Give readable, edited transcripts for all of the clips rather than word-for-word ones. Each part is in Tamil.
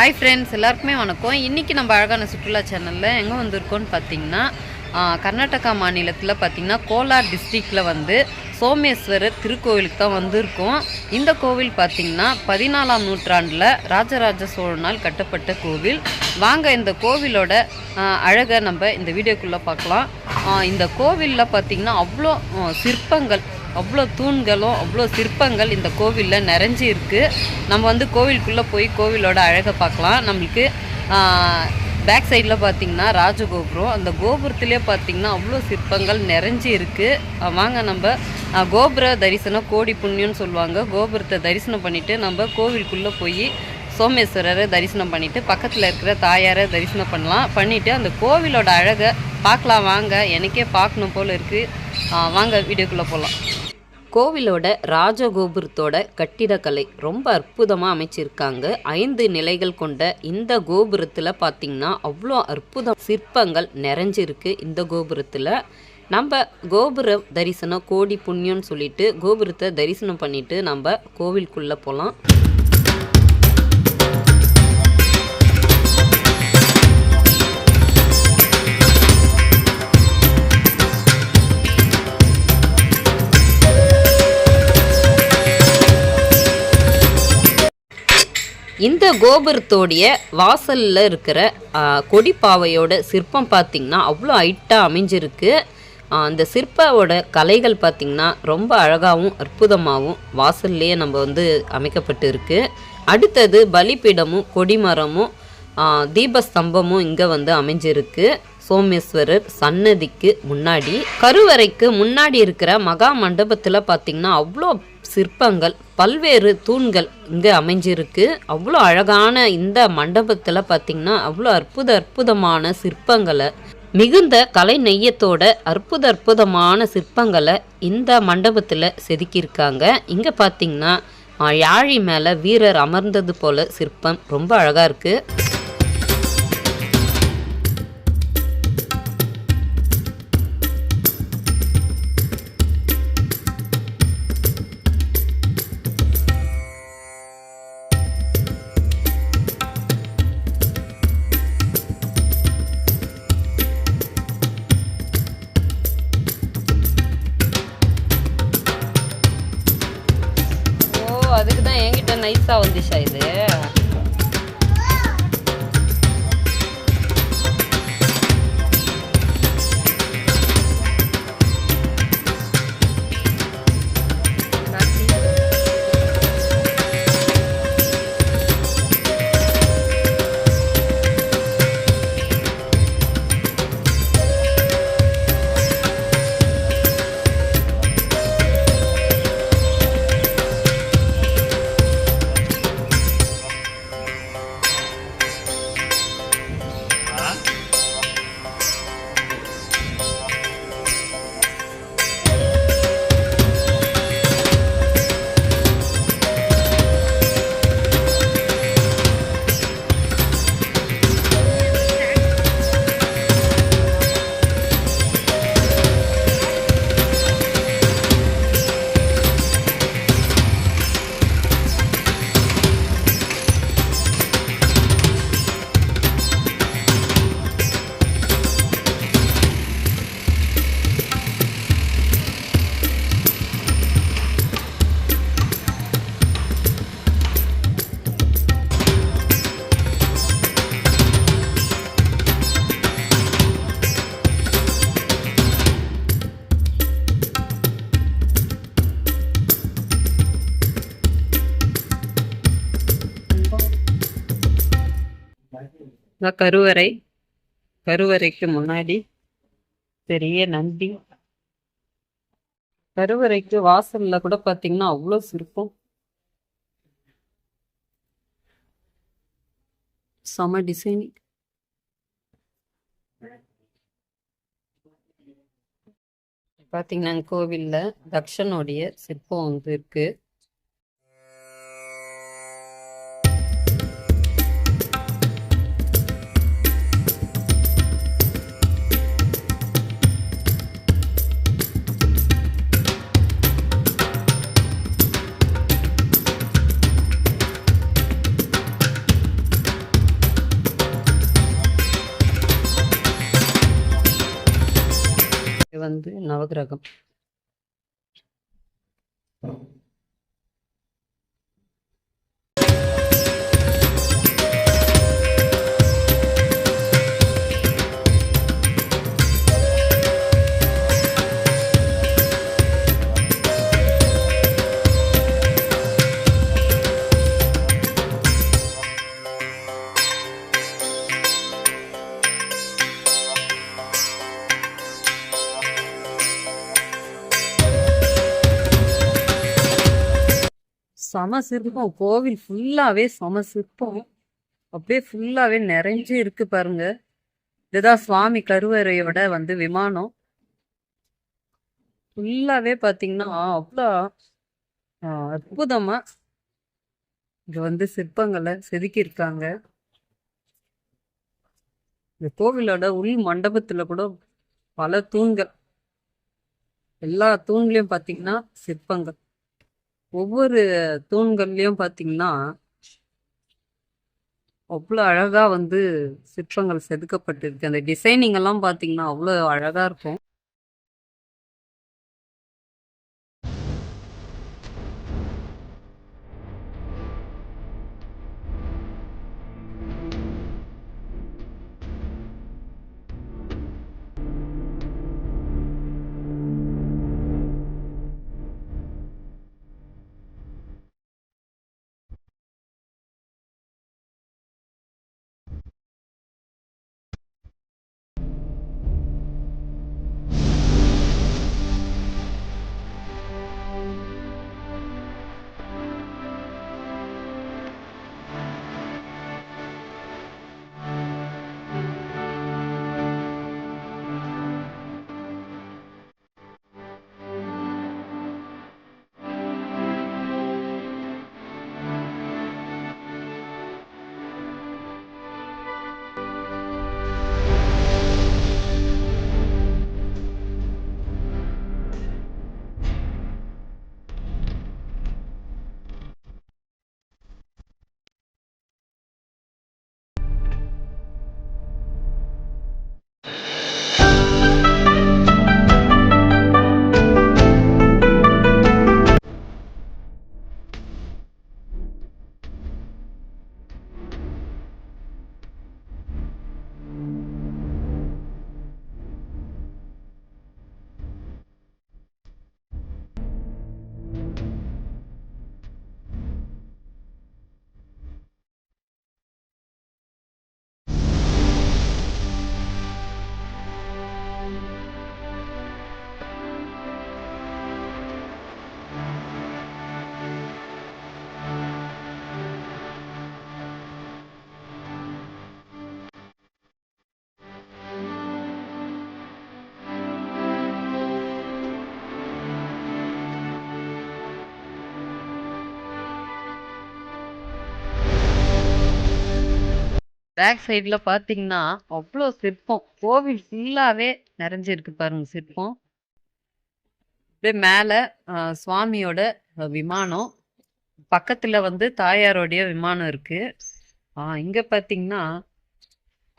ஹாய் ஃப்ரெண்ட்ஸ், எல்லாருக்குமே வணக்கம். இன்றைக்கி நம்ம அழகான சுற்றுலா சேனலில் எங்கே வந்திருக்கோன்னு பார்த்தீங்கன்னா, கர்நாடகா மாநிலத்தில் பார்த்திங்கன்னா கோலார் டிஸ்ட்ரிக்டில் வந்து சோமேஸ்வரர் திருக்கோவிலுக்கு தான் வந்திருக்கோம். இந்த கோவில் பார்த்திங்கன்னா 14ஆம் நூற்றாண்டில் ராஜராஜ சோழனால் கட்டப்பட்ட கோவில். வாங்க இந்த கோவிலோட அழகை நம்ம இந்த வீடியோக்குள்ளே பார்க்கலாம். இந்த கோவிலில் பார்த்திங்கன்னா அவ்வளோ சிற்பங்கள், அவ்வளோ தூண்களும் அவ்வளோ சிற்பங்கள் இந்த கோவிலில் நிறைஞ்சி இருக்குது. நம்ம வந்து கோவிலுக்குள்ளே போய் கோவிலோட அழகை பார்க்கலாம். நம்மளுக்கு பேக் சைடில் பார்த்திங்கன்னா ராஜகோபுரம், அந்த கோபுரத்துலேயே பார்த்திங்கன்னா அவ்வளோ சிற்பங்கள் நிறைஞ்சி இருக்குது. வாங்க நம்ம கோபுர தரிசனம் கோடி புண்ணியம்னு சொல்லுவாங்க. கோபுரத்தை தரிசனம் பண்ணிவிட்டு நம்ம கோவிலுக்குள்ளே போய் சோமேஸ்வரரை தரிசனம் பண்ணிவிட்டு பக்கத்தில் இருக்கிற தாயாரை தரிசனம் பண்ணிவிட்டு அந்த கோவிலோட அழகை பார்க்கலாம். வாங்க, எனக்கே பார்க்கணும் போல் இருக்குது. வாங்க வீடியோக்குள்ளே போகலாம். கோவிலோட ராஜகோபுரத்தோட கட்டிடக்கலை ரொம்ப அற்புதமாக அமைச்சிருக்காங்க. 5 நிலைகள் கொண்ட இந்த கோபுரத்தில் பார்த்திங்கன்னா அவ்வளோ அற்புதம் சிற்பங்கள் நிறைஞ்சிருக்கு. இந்த கோபுரத்தில் நம்ம கோபுர தரிசனம் கோடி புண்ணியம்னு சொல்லிட்டு கோபுரத்தை தரிசனம் பண்ணிவிட்டு நம்ம கோவிலுக்குள்ளே போகலாம். இந்த கோபுரத்தோடைய வாசலில் இருக்கிற கொடிப்பாவையோட சிற்பம் பார்த்திங்கன்னா அவ்வளோ ஹைட்டாக அமைஞ்சிருக்கு. அந்த சிற்போட கலைகள் பார்த்திங்கன்னா ரொம்ப அழகாகவும் அற்புதமாகவும் வாசல்லையே நம்ம வந்து அமைக்கப்பட்டு இருக்குது. அடுத்தது பலிபீடமும் கொடிமரமும் தீபஸ்தம்பமும் இங்கே வந்து அமைஞ்சிருக்கு. சோமேஸ்வரர் சன்னதிக்கு முன்னாடி கருவறைக்கு முன்னாடி இருக்கிற மகா மண்டபத்தில் பார்த்திங்கன்னா அவ்வளோ சிற்பங்கள், பல்வேறு தூண்கள் இங்கே அமைஞ்சிருக்கு. அவ்வளோ அழகான இந்த மண்டபத்தில் பார்த்திங்கன்னா அவ்வளோ அற்புதமான சிற்பங்களை, மிகுந்த கலை நெய்யத்தோட அற்புதமான சிற்பங்களை இந்த மண்டபத்தில் செதுக்கியிருக்காங்க. இங்கே பார்த்திங்கன்னா யாழி மேலே வீரர் அமர்ந்தது போல சிற்பம் ரொம்ப அழகாக இருக்குது. அதுக்கு தான் என்கிட்ட நைஸாக வந்துச்சா இது. கருவறைக்கு முன்னாடி பெரிய நந்தி. கருவறைக்கு வாசல்ல கூட பாத்தீங்கன்னா அவ்வளோ சிற்பம், செம டிசைனிங். பாத்தீங்கன்னா கோவில்ல தக்ஷனுடைய சிற்பம் வந்து இருக்கு. நவகிரகம். சம சிற்பம், கோவில் ஃபுல்லாவே சம சிற்பம். அப்படியே ஃபுல்லாவே நிறைஞ்சு இருக்கு பாருங்க. இதுதான் சுவாமி கருவறையோட விமானம். ஃபுல்லாவே பாத்தீங்கன்னா அவ்வளோ அற்புதமா இங்க சிற்பங்களை செதுக்கியிருக்காங்க. இந்த கோவிலோட உள் மண்டபத்துல கூட பல தூண்கள், எல்லா தூண்லயும் பாத்தீங்கன்னா சிற்பங்கள். ஒவ்வொரு தூண்கள்லயும் பாத்தீங்கன்னா அவ்வளோ அழகா சிற்பங்கள் செதுக்கப்பட்டிருக்கு. அந்த டிசைனிங் எல்லாம் பாத்தீங்கன்னா அவ்வளோ அழகா இருக்கும். பேக் சைடுல பாத்தீங்கன்னா அவ்வளோ சிற்பம். கோவில் ஃபுல்லாவே நிறைஞ்சிருக்கு பாருங்க சிற்பம். அப்படியே மேல சுவாமியோட விமானம், பக்கத்துல தாயாரோடைய விமானம் இருக்கு. இங்க பாத்தீங்கன்னா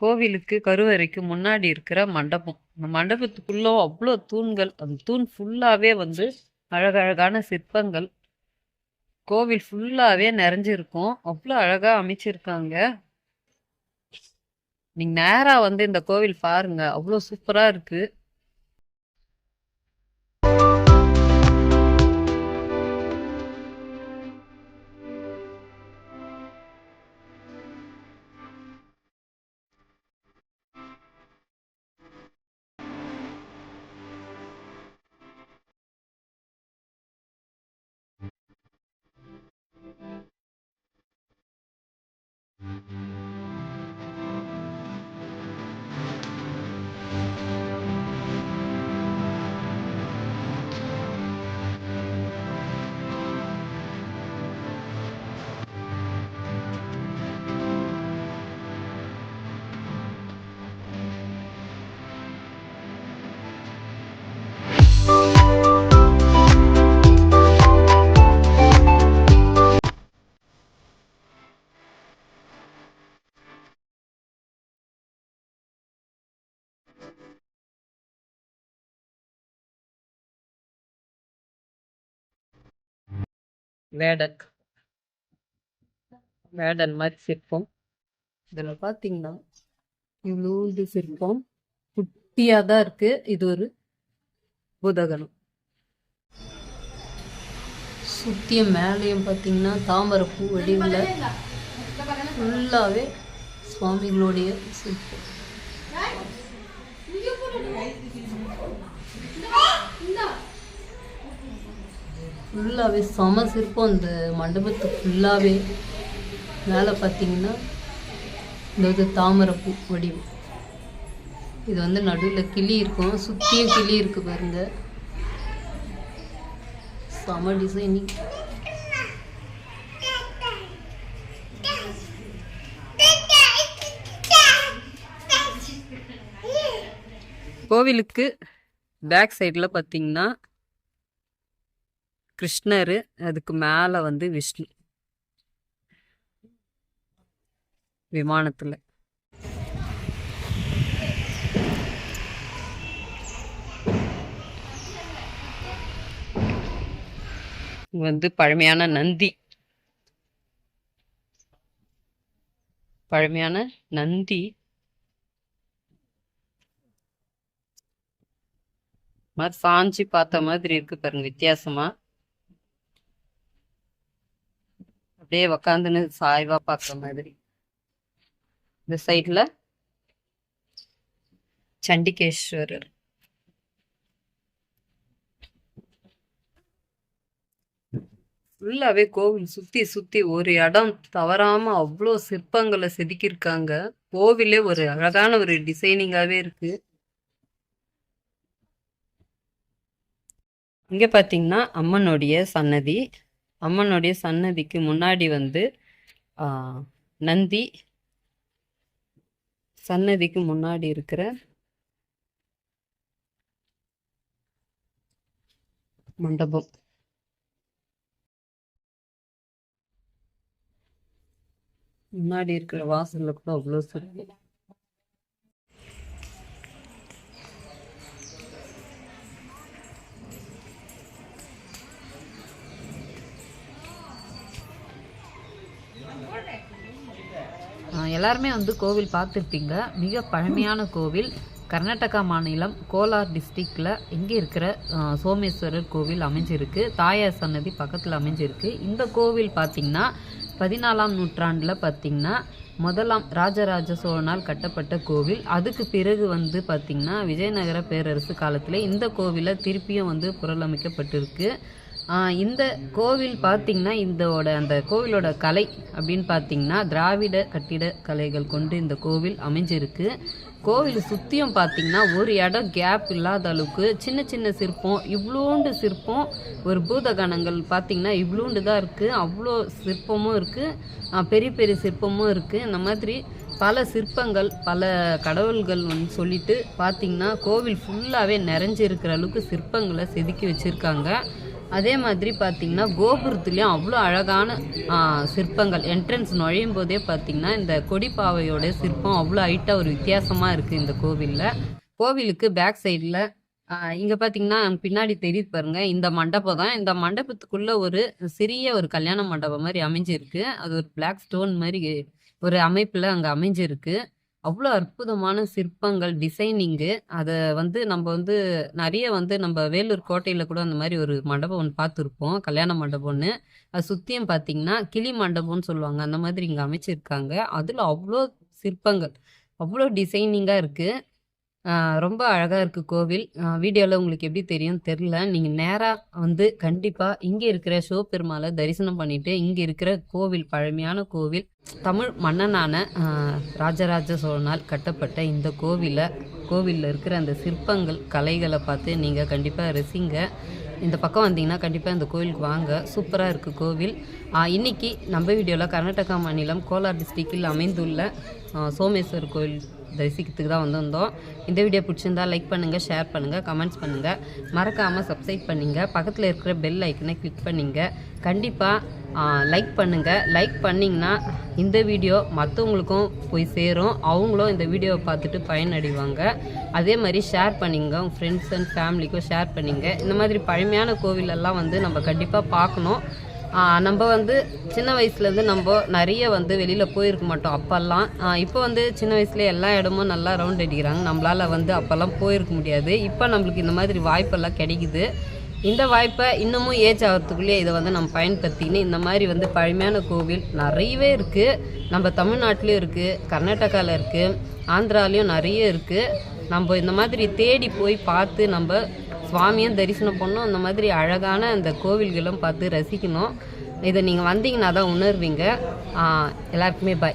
கோவிலுக்கு கருவறைக்கு முன்னாடி இருக்கிற மண்டபம். அந்த மண்டபத்துக்குள்ள அவ்வளோ தூண்கள். அந்த தூண் ஃபுல்லாவே அழகழகான சிற்பங்கள். கோவில் ஃபுல்லாவே நிறைஞ்சிருக்கும். அவ்வளோ அழகா அமைச்சிருக்காங்க. நீங்க நேரா இந்த கோவில் பாருங்க, அவ்வளோ சூப்பரா இருக்கு. வேடன் வேடன் மாதிரி சிற்பம். இதில் பார்த்தீங்கன்னா இவ்வளோ சிற்பம் குட்டியாக தான் இருக்கு. இது ஒரு பூதகணம். சுத்திய மேலேயும் பார்த்தீங்கன்னா தாமரைப்பூ வடிவில் ஃபுல்லாகவே சுவாமிகளுடைய சிற்பம். ஃபுல்லாகவே சம சிற்பம். இந்த மண்டபத்துக்கு ஃபுல்லாகவே மேலே பார்த்தீங்கன்னா இந்த தாமரைப்பூ வடிவு. இது வந்து நடுவில் கிளி இருக்கும், சுற்றியும் கிளி இருக்கு பாருங்க. சம டிசைனிங். கோவிலுக்கு பேக் சைடில் பார்த்தீங்கன்னா கிருஷ்ணர், அதுக்கு மேலே வந்து விஷ்ணு விமானத்தில். வந்து பழமையான நந்தி, மாதிரி சாஞ்சி பார்த்த மாதிரி இருக்கு பாருங்க, வித்தியாசமா. அப்படியே உக்காந்துன்னு சாய்வா பார்க்குற மாதிரி. இந்த சைட்ல சண்டிகேஸ்வரர். ஃபுல்லாவே கோவில் சுத்தி சுத்தி ஒரு இடம் தவறாம அவ்வளோ சிற்பங்களை செதுக்கியிருக்காங்க. கோவிலே ஒரு அழகான ஒரு டிசைனிங்காவே இருக்கு. இங்க பாத்தீங்கன்னா அம்மனுடைய சன்னதி. அம்மனுடைய சன்னதிக்கு முன்னாடி வந்து நந்தி, சன்னதிக்கு முன்னாடி இருக்கிற மண்டபம். முன்னாடி இருக்கிற வாசல்ல கூட அவ்வளோ சிறப்பு. எல்லாருமே வந்து கோவில் பார்த்துருப்பீங்க. மிக பழமையான கோவில். கர்நாடகா மாநிலம் கோலார் டிஸ்ட்ரிக்டில் இங்கே இருக்கிற சோமேஸ்வரர் கோவில் அமைஞ்சிருக்கு. தாயார் சன்னதி பக்கத்தில் அமைஞ்சிருக்கு. இந்த கோவில் பார்த்திங்கன்னா 14ஆம் நூற்றாண்டில் பார்த்திங்கன்னா முதலாம் ராஜராஜ சோழனால் கட்டப்பட்ட கோவில். அதுக்கு பிறகு வந்து பார்த்திங்கன்னா விஜயநகர பேரரசு காலத்தில் இந்த கோவிலை திருப்பியும் வந்து புனரமைக்கப்பட்டிருக்கு. இந்த கோவில் பார்த்திங்கன்னா அந்த கோவிலோட கலை அப்படின்னு பார்த்திங்கன்னா திராவிட கட்டிட கலைகள் கொண்டு இந்த கோவில் அமைஞ்சிருக்கு. கோவில் சுற்றியும் பார்த்திங்கன்னா ஒரு இடம் கேப் இல்லாத அளவுக்கு சின்ன சின்ன சிற்பம், இவ்வளோண்டு சிற்பம். ஒரு பூதகணங்கள் பார்த்திங்கன்னா இவ்வளோண்டு தான் இருக்குது. அவ்வளோ சிற்பமும் இருக்குது, பெரிய பெரிய சிற்பமும் இருக்குது. இந்த மாதிரி பல சிற்பங்கள், பல கடவுள்கள் வந்து சொல்லிட்டு பார்த்திங்கன்னா கோவில் ஃபுல்லாகவே நிறைஞ்சிருக்கிற அளவுக்கு சிற்பங்களை செதுக்கி வச்சுருக்காங்க. அதே மாதிரி பார்த்திங்கன்னா கோபுரத்துலேயும் அவ்வளோ அழகான சிற்பங்கள். என்ட்ரன்ஸ் நுழையும் போதே பார்த்திங்கன்னா இந்த கொடிப்பாவையோட சிற்பம் அவ்வளோ ஹைட்டாக ஒரு வித்தியாசமாக இருக்குது இந்த கோவிலில். கோவிலுக்கு பேக் சைடில் இங்கே பார்த்திங்கன்னா பின்னாடி தெரியுது பாருங்க, இந்த மண்டபம் தான். இந்த மண்டபத்துக்குள்ளே ஒரு சிறிய ஒரு கல்யாண மண்டபம் மாதிரி அமைஞ்சிருக்கு. அது ஒரு பிளாக் ஸ்டோன் மாதிரி ஒரு அமைப்பில் அங்கே அமைஞ்சிருக்கு. அவ்வளோ அற்புதமான சிற்பங்கள், டிசைனிங்கு. அதை வந்து நம்ம வந்து நிறைய வந்து நம்ம வேலூர் கோட்டையில் கூட அந்த மாதிரி ஒரு மண்டபம் ஒன்று பார்த்துருப்போம், கல்யாண மண்டபம்னு. அது சுற்றியும் பார்த்திங்கன்னா கிளி மண்டபம்னு சொல்லுவாங்க, அந்த மாதிரி இங்கே அமைச்சிருக்காங்க. அதில் அவ்வளோ சிற்பங்கள், அவ்வளோ டிசைனிங்காக இருக்குது. ரொம்ப அழகாக இருக்குது கோவில். வீடியோவில் உங்களுக்கு எப்படி தெரியும் தெரில. நீங்கள் நேராக வந்து கண்டிப்பாக இங்கே இருக்கிற சிவபெருமாளை தரிசனம் பண்ணிவிட்டு இங்கே இருக்கிற கோவில், பழமையான கோவில், தமிழ் மன்னனான ராஜராஜ சோழனால் கட்டப்பட்ட இந்த கோவிலில் இருக்கிற அந்த சிற்பங்கள், கலைகளை பார்த்து நீங்கள் கண்டிப்பாக ரசிங்க. இந்த பக்கம் வந்தீங்கன்னா கண்டிப்பாக இந்த கோவிலுக்கு வாங்க. சூப்பராக இருக்குது கோவில். இன்றைக்கி நம்ம வீடியோவில் கர்நாடகா மாநிலம் கோலார் டிஸ்ட்ரிக்டில் அமைந்துள்ள சோமேஸ்வர் கோவில் தரிசிக்கிறதுக்கு தான் வந்திருந்தோம். இந்த வீடியோ பிடிச்சிருந்தா லைக் பண்ணுங்கள், ஷேர் பண்ணுங்கள், கமெண்ட்ஸ் பண்ணுங்கள். மறக்காமல் சப்ஸ்கிரைப் பண்ணுங்கள். பக்கத்தில் இருக்கிற பெல் ஐக்கனை கிளிக் பண்ணிங்க. கண்டிப்பாக லைக் பண்ணுங்கள். லைக் பண்ணிங்கன்னா இந்த வீடியோ மற்றவங்களுக்கும் போய் சேரும். அவங்களும் இந்த வீடியோவை பார்த்துட்டு பயனடைவாங்க. அதே மாதிரி ஷேர் பண்ணிங்க, உங்கள் ஃப்ரெண்ட்ஸ் அண்ட் ஃபேமிலிக்கும் ஷேர் பண்ணிங்க. இந்த மாதிரி பழமையான கோவிலெல்லாம் வந்து நம்ம கண்டிப்பாக பார்க்கணும். நம்ம வந்து சின்ன வயசுலேருந்து நம்ம நிறைய வந்து வெளியில் போயிருக்க மாட்டோம் அப்போல்லாம். இப்போ வந்து சின்ன வயசுல எல்லா இடமும் நல்லா ரவுண்ட் அடிக்கிறாங்க. நம்மளால் வந்து அப்போல்லாம் போயிருக்க முடியாது. இப்போ நம்மளுக்கு இந்த மாதிரி வாய்ப்பெல்லாம் கிடைக்குது. இந்த வாய்ப்பை இன்னமும் ஏஜ் ஆகிறதுக்குள்ளேயே இதை வந்து நம்ம பயன்படுத்திக்கின்னு இந்த மாதிரி வந்து பழமையான கோவில் நிறையவே இருக்குது. நம்ம தமிழ்நாட்டிலையும் இருக்குது, கர்நாடகாவில் இருக்குது, ஆந்திராலையும் நிறைய இருக்குது. நம்ம இந்த மாதிரி தேடி போய் பார்த்து நம்ம சுவாமியும் தரிசனம் பண்ணணும். இந்த மாதிரி அழகான அந்த கோவில்களும் பார்த்து ரசிக்கணும். இதை நீங்கள் வந்தீங்கன்னா தான் உணர்வீங்க. எல்லாருக்குமே பாய்.